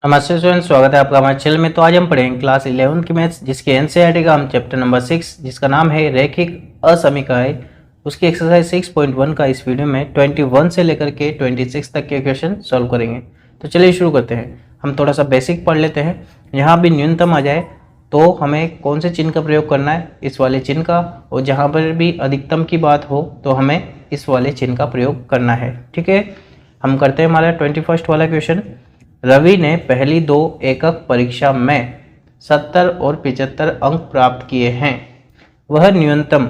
नमस्ते स्टूडेंट, स्वागत है आपका हमारे चैनल में। तो आज हम पढ़ेंगे क्लास 11 की मैथ्स, जिसके एनसीईआरटी का हम चैप्टर नंबर 6 जिसका नाम है रैखिक असमीकरण, उसकी एक्सरसाइज 6.1 का इस वीडियो में 21 से लेकर के 26 तक के क्वेश्चन सॉल्व करेंगे। तो चलिए शुरू करते हैं। हम थोड़ा सा बेसिक पढ़ लेते हैं। यहाँ भी न्यूनतम आ जाए तो हमें कौन से चिन्ह का प्रयोग करना है, इस वाले चिन्ह का, और जहाँ पर भी अधिकतम की बात हो तो हमें इस वाले चिन्ह का प्रयोग करना है। ठीक है, हम करते हैं हमारा 21 वाला क्वेश्चन। रवि ने पहली 2 एकक परीक्षा में 70 और 75 अंक प्राप्त किए हैं। वह न्यूनतम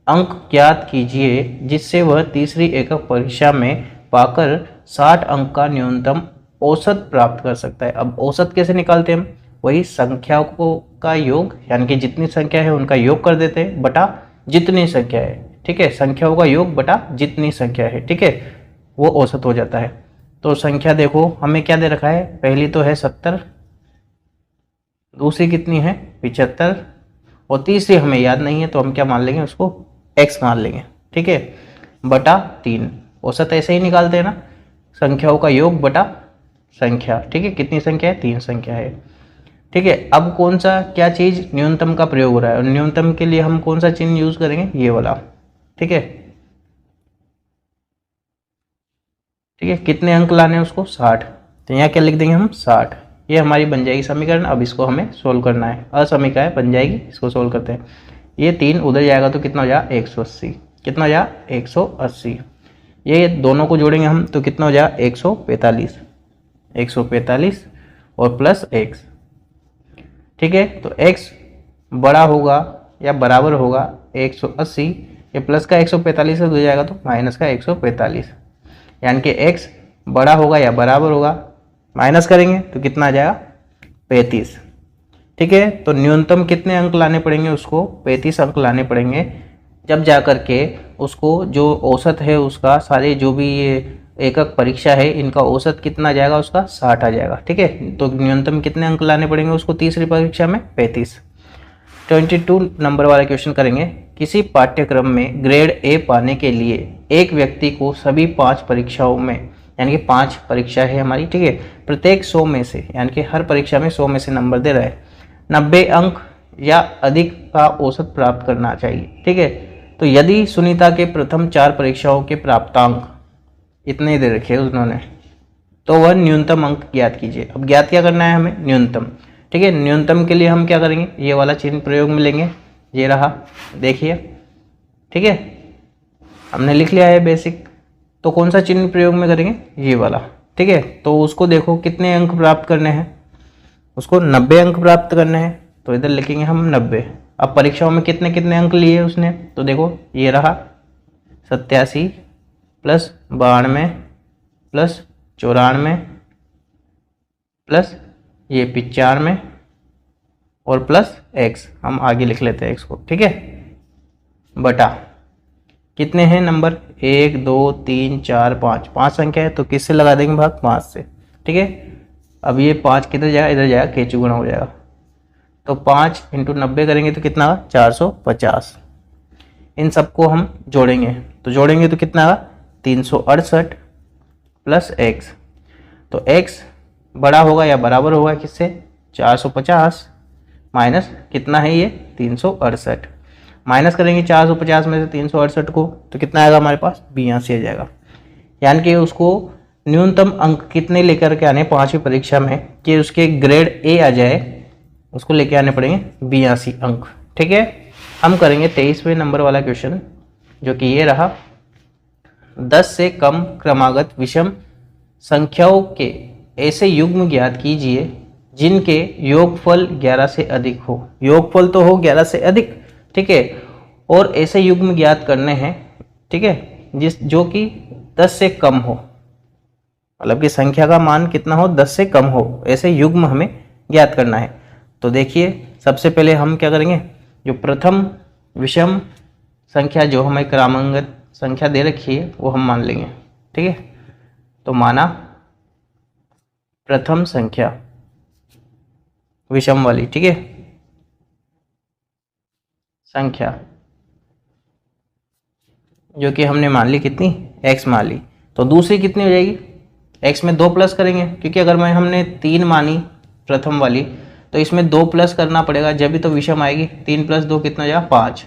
अंक ज्ञात कीजिए जिससे वह तीसरी एकक परीक्षा में पाकर 60 अंक का न्यूनतम औसत प्राप्त कर सकता है। अब औसत कैसे निकालते हैं हम? वही संख्याओं को का योग, यानी कि जितनी संख्या है उनका योग कर देते हैं बटा जितनी संख्या है। ठीक है, संख्याओं का योग बटा जितनी संख्या है। ठीक है, वो औसत हो जाता है। तो संख्या देखो, हमें क्या दे रखा है? पहली तो है 70, दूसरी कितनी है? 75, और तीसरी हमें याद नहीं है तो हम क्या मान लेंगे? उसको x मान लेंगे। ठीक है, बटा 3। औसत ऐसे ही निकालते हैं ना, संख्याओं का योग बटा संख्या। ठीक है, कितनी संख्या है? 3 संख्या है। ठीक है, अब कौन सा क्या चीज़ न्यूनतम का प्रयोग हो रहा है, और न्यूनतम के लिए हम कौन सा चिन्ह यूज करेंगे? ये वाला। ठीक है, ठीक है, कितने अंक लाने हैं उसको? 60। तो यहाँ क्या लिख देंगे हम? 60। ये हमारी बन जाएगी समीकरण। अब इसको हमें सोल्व करना है। असमीकरण बन जाएगी, इसको सोल्व करते हैं। ये 3 उधर जाएगा तो कितना हो जाएगा? 180। कितना हो जाएगा? 180। ये दोनों को जोड़ेंगे हम तो कितना हो जाएगा? 145। 145 और प्लस x। ठीक है, तो x बड़ा होगा या बराबर होगा 180, ये प्लस का 145 से हो जाएगा तो माइनस का 145, यानी कि x बड़ा होगा या बराबर होगा, माइनस करेंगे तो कितना आ जाएगा? 35। ठीक है, तो न्यूनतम कितने अंक लाने पड़ेंगे? उसको 35 अंक लाने पड़ेंगे, जब जा कर के उसको जो औसत है उसका, सारे जो भी ये एकक परीक्षा है इनका औसत कितना आ जाएगा? उसका 60 आ जाएगा। ठीक है, तो न्यूनतम कितने अंक लाने पड़ेंगे उसको तीसरी परीक्षा में? 35। 22 नंबर वाला क्वेश्चन करेंगे। किसी पाठ्यक्रम में ग्रेड ए पाने के लिए एक व्यक्ति को सभी 5 परीक्षाओं में, यानी कि 5 परीक्षा है हमारी, ठीक है, प्रत्येक 100 में से, यानी कि हर परीक्षा में 100 में से नंबर दे रहा है, 90 अंक या अधिक का औसत प्राप्त करना चाहिए। ठीक है, तो यदि सुनीता के प्रथम 4 परीक्षाओं के प्राप्तांक इतने दे रखे उन्होंने, तो वह न्यूनतम अंक ज्ञात कीजिए। अब ज्ञात क्या करना है हमें? न्यूनतम। ठीक है, न्यूनतम के लिए हम क्या करेंगे? ये वाला चिन्ह प्रयोग में लेंगे। ये रहा, देखिए। ठीक है, हमने लिख लिया है बेसिक। तो कौन सा चिन्ह प्रयोग में करेंगे? ये वाला। ठीक है, तो उसको देखो कितने अंक प्राप्त करने हैं, उसको 90 अंक प्राप्त करने हैं, तो इधर लिखेंगे हम 90। अब परीक्षाओं में कितने कितने अंक लिए उसने, तो देखो ये रहा 87 प्लस 92 प्लस 94 प्लस ये 95 और प्लस x, हम आगे लिख लेते हैं x को। ठीक है, बटा कितने हैं नंबर? 1 2 3 4 5, 5 संख्या है तो किससे लगा देंगे भाग? 5 से। ठीक है, अब ये 5 किधर जाएगा? इधर जाएगा, k चुगुना हो जाएगा। तो 5 इंटू 90 करेंगे तो कितना आगा? 450। इन सबको हम जोड़ेंगे तो कितना आगा? 368 प्लस x। तो x बड़ा होगा या बराबर होगा किससे? 450 माइनस कितना है ये? 368। माइनस करेंगे 450 में से 368 को तो कितना आएगा हमारे पास? 82 आ जाएगा। यानी कि उसको न्यूनतम अंक कितने लेकर के आने 5वीं परीक्षा में कि उसके ग्रेड ए आ जाए, उसको लेके आने पड़ेंगे 82 अंक। ठीक है, हम करेंगे 23वें नंबर वाला क्वेश्चन, जो कि ये रहा। 10 से कम क्रमागत विषम संख्याओं के ऐसे युग्म ज्ञात कीजिए जिनके योगफल 11 से अधिक हो। योगफल तो हो 11 से अधिक, ठीक है, और ऐसे युग्म ज्ञात करने हैं, ठीक है, जो कि 10 से कम हो, मतलब कि संख्या का मान कितना हो? 10 से कम हो, ऐसे युग्म हमें ज्ञात करना है। तो देखिए, सबसे पहले हम क्या करेंगे? जो प्रथम विषम संख्या जो हमें क्रमागत संख्या दे रखी है वो हम मान लेंगे। ठीक है, तो माना प्रथम संख्या विषम वाली, ठीक है, संख्या जो कि हमने मान ली कितनी? x मान ली। तो दूसरी कितनी हो जाएगी? x में 2 प्लस करेंगे, क्योंकि अगर हमने 3 मानी प्रथम वाली तो इसमें 2 प्लस करना पड़ेगा, जब भी तो विषम आएगी। 3 + 2 कितना जाएगा 5।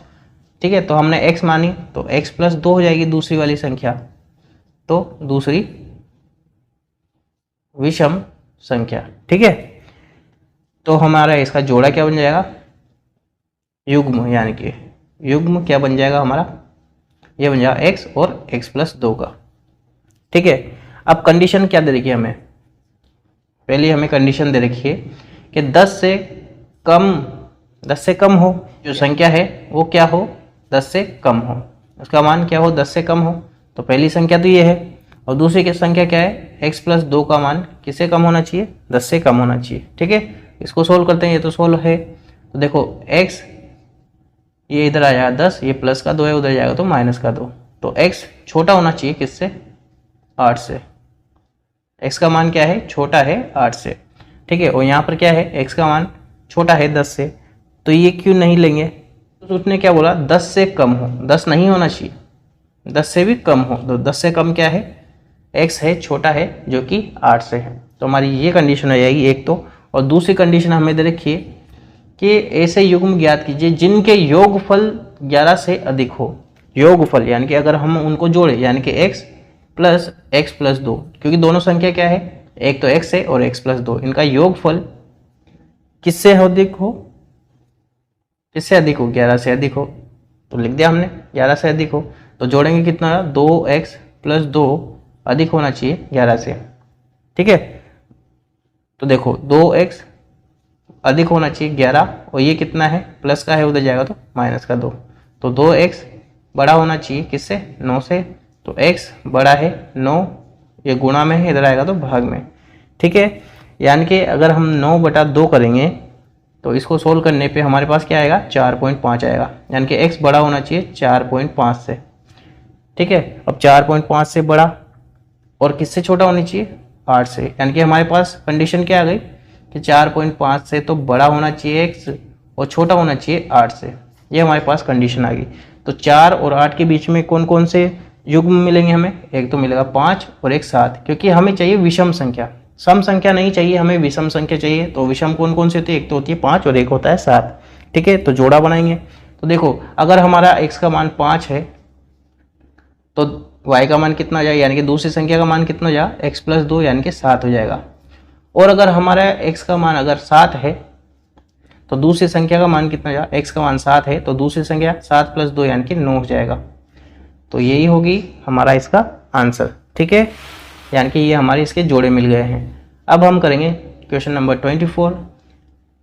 ठीक है, तो हमने x मानी तो x + 2 हो जाएगी दूसरी वाली संख्या, तो दूसरी विषम संख्या। ठीक है, तो हमारा इसका जोड़ा क्या बन जाएगा, युग्म, यानी कि युग्म क्या बन जाएगा हमारा, ये बन जाएगा x और x + 2 का। ठीक है, अब कंडीशन क्या दे रखी है हमें, पहले हमें कंडीशन दे रखी है कि 10 से कम हो, जो संख्या है वो क्या हो, 10 से कम हो, उसका मान क्या हो, 10 से कम हो। तो पहली संख्या तो ये है, और दूसरी की संख्या क्या है, x + 2 का मान किससे कम होना चाहिए, 10 से कम होना चाहिए। ठीक है, इसको सोल्व करते हैं, ये तो सोल्व है। तो देखो x ये इधर आ जाएगा 10, ये प्लस का 2 है, उधर जाएगा तो माइनस का 2, तो x छोटा होना चाहिए किससे, 8 से। x का मान क्या है, छोटा है 8 से। ठीक है, और यहाँ पर क्या है, x का मान छोटा है 10 से, तो ये क्यों नहीं लेंगे, तो उसने क्या बोला, 10 से कम हो, 10 नहीं होना चाहिए, 10 से भी कम हो। तो 10 से कम क्या है, x है, छोटा है, जो कि 8 से है। तो हमारी ये कंडीशन हो जाएगी एक तो। और दूसरी कंडीशन हमें दे रखी है कि ऐसे युग्म ज्ञात कीजिए जिनके योगफल 11 से अधिक हो। योगफल यानी कि अगर हम उनको जोड़े, यानी कि x + x + 2, क्योंकि दोनों संख्या क्या है, एक तो x है और x + 2, इनका योगफल किससे अधिक हो, किससे अधिक हो, 11 से अधिक हो। तो लिख दिया हमने 11 से अधिक हो, तो जोड़ेंगे कितना, 2x + 2 अधिक होना चाहिए 11 से। ठीक है, तो देखो 2x अधिक होना चाहिए 11, और ये कितना है, प्लस का है, उधर जाएगा तो माइनस का 2, तो 2x बड़ा होना चाहिए किससे, 9 से। तो x बड़ा है 9, ये गुणा में है, इधर आएगा तो भाग में। ठीक है, यानी कि अगर हम 9/2 करेंगे तो इसको सोल्व करने पे हमारे पास क्या आएगा, 4.5 आएगा, यानी कि x बड़ा होना चाहिए 4.5 से। ठीक है, अब 4.5 से बड़ा और किससे छोटा होनी चाहिए, 8 से, यानी कि हमारे पास कंडीशन क्या आ गई कि 4.5 से तो बड़ा होना चाहिए x और छोटा होना चाहिए 8 से। ये हमारे पास कंडीशन आ गई। तो 4 और 8 के बीच में कौन कौन से युग्म मिलेंगे हमें, एक तो मिलेगा 5 और एक 7, क्योंकि हमें चाहिए विषम संख्या, सम संख्या नहीं चाहिए, हमें विषम संख्या चाहिए। तो विषम कौन कौन सी होती है, एक तो होती है 5 और एक होता है 7। ठीक है, तो जोड़ा बनाएंगे। तो देखो अगर हमारा x का मान 5 है तो y का मान कितना हो जाएगा, यानी कि दूसरी संख्या का मान कितना हो जाएगा, x + 2 यानी कि 7 हो जाएगा। और अगर हमारा x का मान अगर 7 है तो दूसरी संख्या का मान कितना हो जाएगा, x का मान 7 है तो दूसरी संख्या 7 + 2 यानी कि 9 हो जाएगा। तो यही होगी हमारा इसका आंसर। ठीक है, यानी कि ये हमारे इसके जोड़े मिल गए हैं। अब हम करेंगे क्वेश्चन नंबर 24।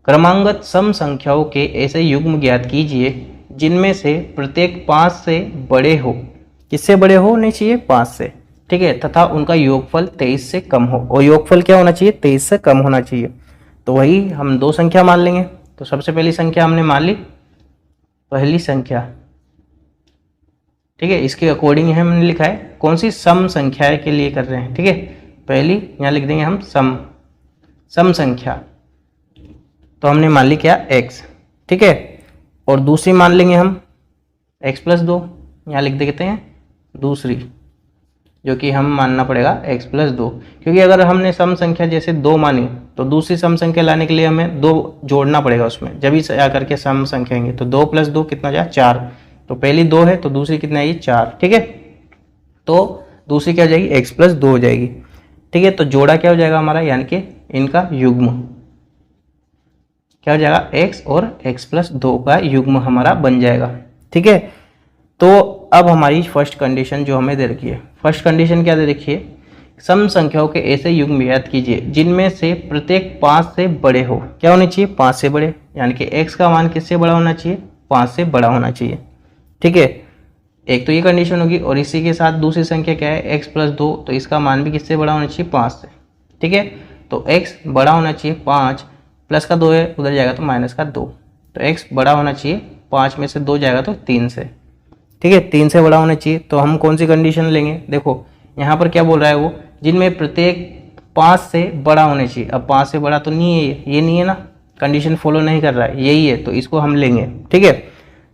क्रमांगत सम संख्याओं के ऐसे युग्म ज्ञात कीजिए जिनमें से प्रत्येक 5 से बड़े हो। किससे बड़े हो नहीं चाहिए, 5 से। ठीक है, तथा उनका योगफल 23 से कम हो, और योगफल क्या होना चाहिए, 23 से कम होना चाहिए। तो वही हम 2 संख्या मान लेंगे। तो सबसे पहली संख्या हमने मान ली, पहली संख्या। ठीक है, इसके अकॉर्डिंग हमने लिखा है कौन सी, सम संख्या के लिए कर रहे हैं। ठीक है, पहली यहाँ लिख देंगे हम सम संख्या, तो हमने मान ली क्या, x। ठीक है, और दूसरी मान लेंगे हम x + 2, यहाँ लिख देते हैं दूसरी, जो कि हम मानना पड़ेगा x + 2, क्योंकि अगर हमने सम संख्या जैसे 2 मानी तो दूसरी सम संख्या लाने के लिए हमें 2 जोड़ना पड़ेगा उसमें, जब ही आकर के सम संख्या आएंगे। तो 2 + 2 कितना जाए, 4। तो पहली 2 है तो दूसरी कितना आएगी, 4। ठीक है, तो दूसरी क्या हो जाएगी, x + 2 हो जाएगी। ठीक है, तो जोड़ा क्या हो जाएगा हमारा, यानी कि इनका युग्म क्या हो जाएगा, x और x + 2 का युग्म हमारा बन जाएगा। ठीक है, तो अब हमारी फर्स्ट कंडीशन जो हमें दे रखी है, फर्स्ट कंडीशन क्या दे रखी है, सम संख्याओं के ऐसे युग्म ज्ञात कीजिए जिनमें से प्रत्येक 5 से बड़े हो। क्या होने चाहिए, 5 से बड़े, यानी कि x का मान किससे बड़ा होना चाहिए, 5 से बड़ा होना चाहिए। ठीक है, एक तो ये कंडीशन होगी, और इसी के साथ दूसरी संख्या क्या है, x + 2, तो इसका मान भी किससे बड़ा होना चाहिए, 5 से। ठीक है, तो x बड़ा होना चाहिए 5, प्लस का 2 है, उधर जाएगा तो माइनस का 2, तो x बड़ा होना चाहिए 5 में से 2 जाएगा तो 3 से। ठीक है, 3 से बड़ा होना चाहिए। तो हम कौन सी कंडीशन लेंगे, देखो यहाँ पर क्या बोल रहा है वो, जिनमें प्रत्येक 5 से बड़ा होने चाहिए। अब 5 से बड़ा तो नहीं है, ये नहीं है ना, कंडीशन फॉलो नहीं कर रहा है, यही है, तो इसको हम लेंगे। ठीक है,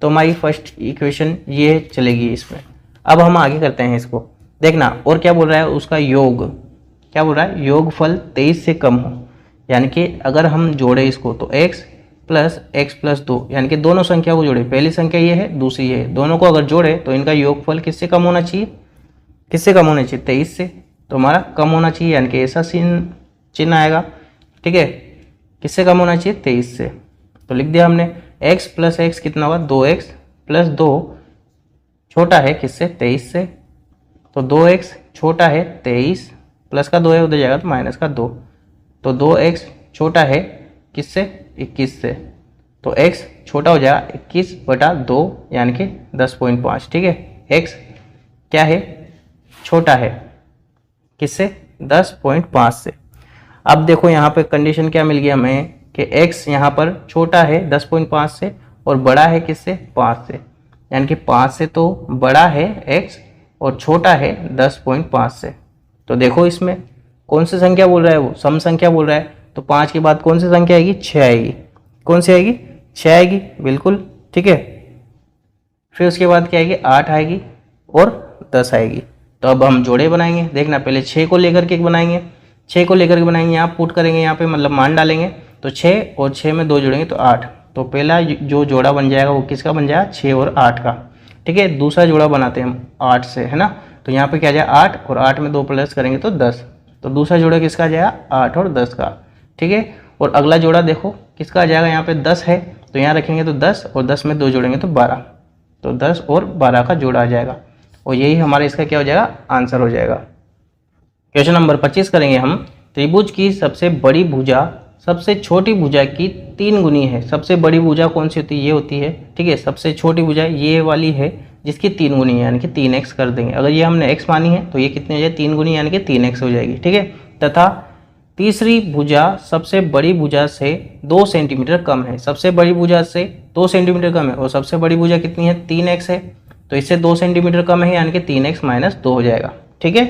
तो हमारी फर्स्ट इक्वेशन ये चलेगी इसमें। अब हम आगे करते हैं इसको, देखना और क्या बोल रहा है, उसका योग। क्या बोल रहा है, योगफल 23 से कम हो, यानी कि अगर हम जोड़े इसको तो x प्लस 2, यानी कि दोनों संख्या को जोड़े, पहली संख्या ये है, दूसरी ये है, दोनों को अगर जोड़े तो इनका योगफल किससे कम होना चाहिए, किससे कम होना चाहिए, 23 से। तो हमारा कम होना चाहिए, यानी कि ऐसा चिन्ह आएगा, ठीक है, किससे कम होना चाहिए, 23 से। तो लिख दिया हमने x प्लस एक्स कितना होगा, 2x प्लस 2 छोटा है किससे, 23 से। तो 2x छोटा है 23, प्लस का 2 है, उधर जाएगा तो माइनस का 2, तो 2x छोटा है किससे, 21 से। तो x छोटा हो जाएगा 21/2 यानी कि 10.5, ठीक है। x क्या है, छोटा है किससे, 10.5 से। अब देखो यहाँ पे कंडीशन क्या मिल गई हमें कि x यहाँ पर छोटा है 10.5 से और बड़ा है किससे, 5 से, यानी कि 5 से तो बड़ा है x और छोटा है 10.5 से। तो देखो इसमें कौन सी संख्या बोल रहा है, वो सम संख्या बोल रहा है, तो 5 के बाद कौन सी संख्या आएगी, 6 आएगी। कौन सी आएगी, 6 आएगी, बिल्कुल ठीक है। फिर उसके बाद क्या आएगी, 8 आएगी और 10 आएगी। तो अब हम जोड़े बनाएंगे, देखना पहले 6 को लेकर के बनाएंगे, 6 को लेकर के बनाएंगे, यहाँ पुट करेंगे, यहाँ पे मतलब मान डालेंगे, तो 6 और 6 में 2 जोड़ेंगे तो 8। तो पहला जो जोड़ा बन जाएगा वो किसका बन जाएगा, 6 और 8 का, ठीक है। दूसरा जोड़ा बनाते हैं हम 8 से, है ना। तो यहाँ पे क्या जाएगा, 8 और 8 में 2 प्लस करेंगे तो 10। तो दूसरा जोड़ा किसका आ जाएगा, 8 और 10 का, ठीक है। और अगला जोड़ा देखो किसका आ जाएगा, यहाँ पे 10 है तो यहाँ रखेंगे तो 10 और 10 में 2 जोड़ेंगे तो 12। तो 10 और 12 का जोड़ा आ जाएगा और यही हमारा इसका क्या हो जाएगा, आंसर हो जाएगा। क्वेश्चन नंबर 25 करेंगे हम। त्रिभुज की सबसे बड़ी भुजा सबसे छोटी भुजा की 3 गुनी है। सबसे बड़ी भुजा कौन सी होती है, ये होती है, ठीक है। सबसे छोटी भुजा ये वाली है जिसकी 3 गुनी है, यानी कि 3x कर देंगे। अगर ये हमने x मानी है तो ये कितनी हो जाए, 3 गुनी यानी कि 3x हो जाएगी, ठीक है। तथा तीसरी भुजा सबसे बड़ी भुजा से 2 सेंटीमीटर कम है। सबसे बड़ी भुजा से 2 सेंटीमीटर कम है और सबसे बड़ी भुजा कितनी है, 3x है, तो इससे 2 सेंटीमीटर कम है, यानी कि 3x माइनस 2 हो जाएगा, ठीक है।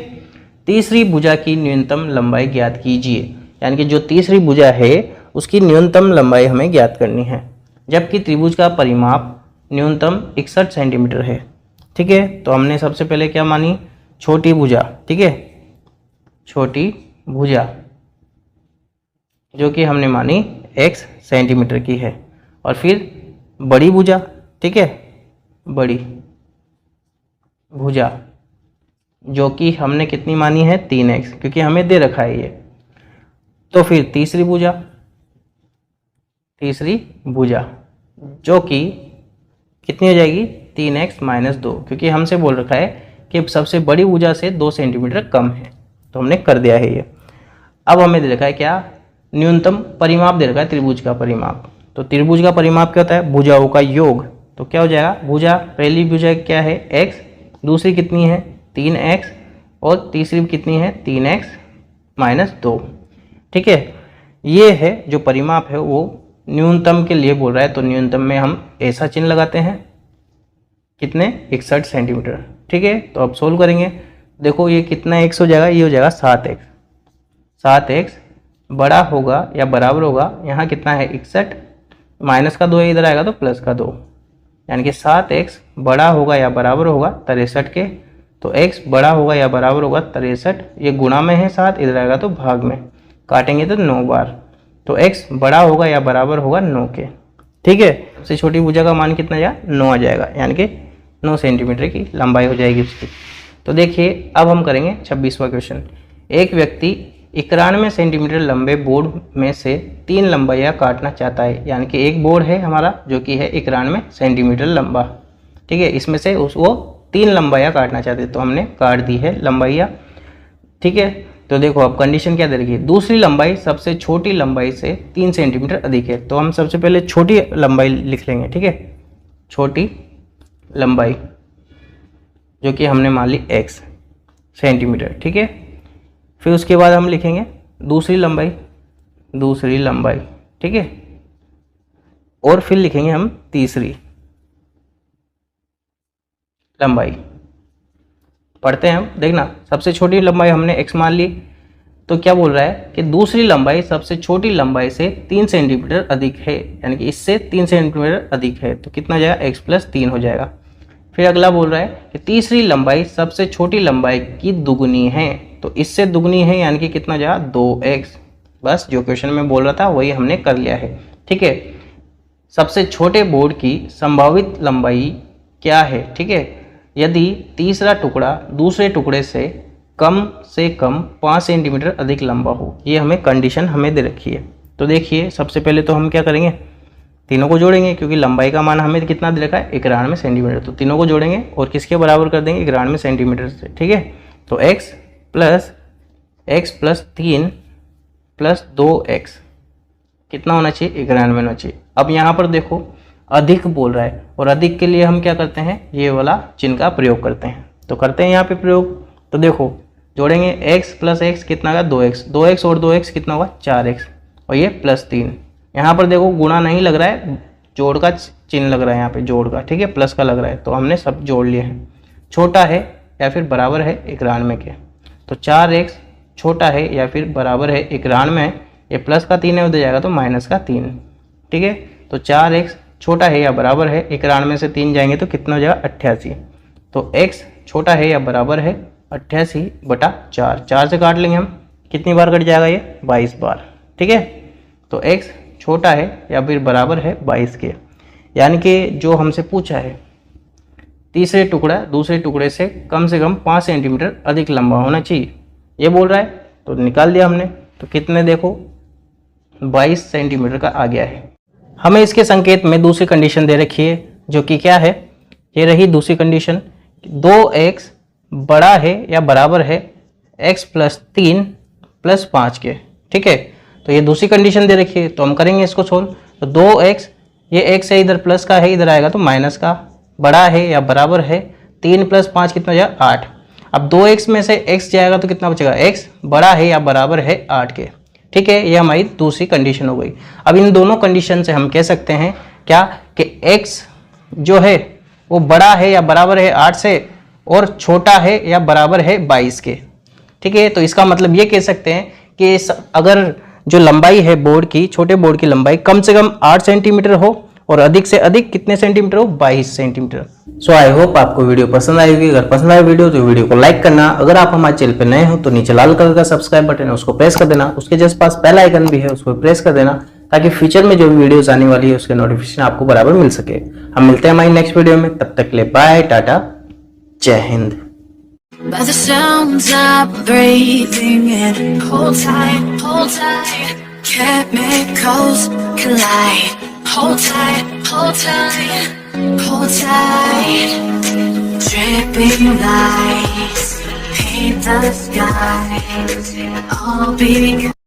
तीसरी भुजा की न्यूनतम लंबाई ज्ञात कीजिए, यानी कि जो तीसरी भुजा है उसकी न्यूनतम लंबाई हमें ज्ञात करनी है, जबकि त्रिभुज का परिमाप न्यूनतम 61 सेंटीमीटर है, ठीक है। तो हमने सबसे पहले क्या मानी, छोटी भुजा, ठीक है, छोटी भुजा जो कि हमने मानी x सेंटीमीटर की है। और फिर बड़ी भुजा, ठीक है, बड़ी भुजा जो कि हमने कितनी मानी है, 3x, क्योंकि हमें दे रखा है ये। तो फिर तीसरी भुजा जो कि कितनी हो जाएगी, 3x माइनस 2, क्योंकि हमसे बोल रखा है कि सबसे बड़ी भुजा से 2 सेंटीमीटर कम है, तो हमने कर दिया है ये। अब हमें दे रखा है क्या, न्यूनतम परिमाप दे रखा है, त्रिभुज का परिमाप। तो त्रिभुज का परिमाप क्या होता है, भुजाओं का योग। तो क्या हो जाएगा, भुजा, पहली भुजा क्या है, x, दूसरी कितनी है, 3x, और तीसरी कितनी है, 3x माइनस 2, ठीक है। ये है जो परिमाप है वो न्यूनतम के लिए बोल रहा है, तो न्यूनतम में हम ऐसा चिन्ह लगाते हैं, कितने, 61 सेंटीमीटर, ठीक है। तो अब सोल्व करेंगे, देखो ये कितना x हो जाएगा, ये हो जाएगा 7x। 7x बड़ा होगा या बराबर होगा, यहाँ कितना है 61, माइनस का 2 इधर आएगा तो प्लस का 2, यानी कि 7x बड़ा होगा या बराबर होगा 63 के। तो x बड़ा होगा या बराबर होगा 63, ये गुणा में है 7, इधर आएगा तो भाग में, काटेंगे तो 9 बार। तो x बड़ा होगा या बराबर होगा 9 के, ठीक है। सबसे छोटी भुजा का मान कितना जाएगा, 9 आ जाएगा, यानी कि 9 सेंटीमीटर की लंबाई हो जाएगी उसकी। तो देखिए अब हम करेंगे 26वां क्वेश्चन। एक व्यक्ति 91 सेंटीमीटर लंबे बोर्ड में से 3 लंबाइयाँ काटना चाहता है, यानी कि एक बोर्ड है हमारा जो कि है 91 सेंटीमीटर लंबा, ठीक है। इसमें से वो 3 लंबाइयाँ काटना चाहते हैं, तो हमने काट दी है लंबाइयाँ, ठीक है। तो देखो अब कंडीशन क्या दे रखी है, दूसरी लंबाई सबसे छोटी लंबाई से 3 सेंटीमीटर अधिक है। तो हम सबसे पहले छोटी लंबाई लिख लेंगे, ठीक है, छोटी लंबाई जो कि हमने मान ली x सेंटीमीटर, ठीक है। फिर उसके बाद हम लिखेंगे दूसरी लंबाई, ठीक है, और फिर लिखेंगे हम तीसरी लंबाई। पढ़ते हैं हम, देखना, सबसे छोटी लंबाई हमने x मान ली, तो क्या बोल रहा है कि दूसरी लंबाई सबसे छोटी लंबाई से 3 सेंटीमीटर अधिक है, यानी कि इससे 3 सेंटीमीटर अधिक है, तो कितना जाएगा, x प्लस 3 हो जाएगा। फिर अगला बोल रहा है कि तीसरी लंबाई सबसे छोटी लंबाई की दुगुनी है, तो इससे दुगनी है यानी कि कितना जा 2x। बस जो क्वेश्चन में बोल रहा था वही हमने कर लिया है। ठीक है, सबसे छोटे बोर्ड की संभावित लंबाई क्या है। ठीक है, यदि तीसरा टुकड़ा दूसरे टुकड़े से कम 5 सेंटीमीटर अधिक लंबा हो, ये हमें कंडीशन हमें दे रखी है। तो देखिए सबसे पहले तो हम क्या करेंगे, तीनों को जोड़ेंगे क्योंकि लंबाई का मान हमें कितना दे रखा है 91 सेंटीमीटर। तो तीनों को जोड़ेंगे और किसके बराबर कर देंगे 91 सेंटीमीटर से। ठीक है, तो x प्लस 3 प्लस 2x कितना होना चाहिए 91 होना चाहिए। अब यहाँ पर देखो अधिक बोल रहा है और अधिक के लिए हम क्या करते हैं, ये वाला चिन्ह का प्रयोग करते हैं। तो करते हैं यहाँ पे प्रयोग। तो देखो जोड़ेंगे x प्लस x कितना होगा 2x और 2x कितना होगा 4x और ये प्लस 3। यहाँ पर देखो गुणा नहीं लग रहा है, जोड़ का चिन्ह लग रहा है यहाँ पे, जोड़ का। ठीक है, प्लस का लग रहा है तो हमने सब जोड़ लिए हैं। छोटा है या फिर बराबर है 91 के, तो 4x छोटा है या फिर बराबर है 91, ये प्लस का 3 है उधर जाएगा तो माइनस का 3। ठीक है, तो 4x छोटा है या बराबर है 91 से 3 जाएंगे तो कितना हो जाएगा 88। तो x छोटा है या बराबर है 88/4, 4 से काट लेंगे हम, कितनी बार कट जाएगा ये 22 बार। ठीक है, तो x छोटा है या फिर बराबर है 22 के, यानी कि जो हमसे पूछा है तीसरे टुकड़ा दूसरे टुकड़े से कम 5 सेंटीमीटर अधिक लंबा होना चाहिए, ये बोल रहा है। तो निकाल दिया हमने, तो कितने देखो 22 सेंटीमीटर का आ गया है। हमें इसके संकेत में दूसरी कंडीशन दे रखी है जो कि क्या है, ये रही दूसरी कंडीशन, 2x बड़ा है या बराबर है x प्लस 3 प्लस 5 के। ठीक है, तो ये दूसरी कंडीशन दे रखी है तो हम करेंगे इसको सोल्व। तो 2x, ये x है इधर प्लस का है, इधर आएगा तो माइनस का, बड़ा है या बराबर है 3 प्लस 5 कितना हो जाएगा 8। अब 2x में से x जाएगा तो कितना बचेगा, x बड़ा है या बराबर है 8 के। ठीक है, ये हमारी दूसरी कंडीशन हो गई। अब इन दोनों कंडीशन से हम कह सकते हैं क्या कि x जो है वो बड़ा है या बराबर है 8 से और छोटा है या बराबर है 22 के। ठीक है, तो इसका मतलब ये कह सकते हैं कि अगर जो लंबाई है बोर्ड की, छोटे बोर्ड की लंबाई कम से कम 8 सेंटीमीटर हो और अधिक से अधिक कितने सेंटीमीटर हो 22 सेंटीमीटर। सो आई होप आपको वीडियो पसंद आई होगी। अगर पसंद आए वीडियो तो वीडियो को लाइक करना। अगर आप हमारे चैनल पर नए हो तो नीचे लाल कलर का सब्सक्राइब बटन है उसको प्रेस कर देना, उसके जस्ट पास बेल आइकन भी है उसको प्रेस कर देना ताकि फ्यूचर में जो भी वीडियोस आने वाली है उसके नोटिफिकेशन आपको बराबर मिल सके। हम मिलते हैं हमारी नेक्स्ट वीडियो में, तब तक के लिए बाय, टाटा, जय Hind. By the sounds I'm breathing in, hold tight, chemicals collide. Hold tight, hold tight. Dripping lights paint the skies, all because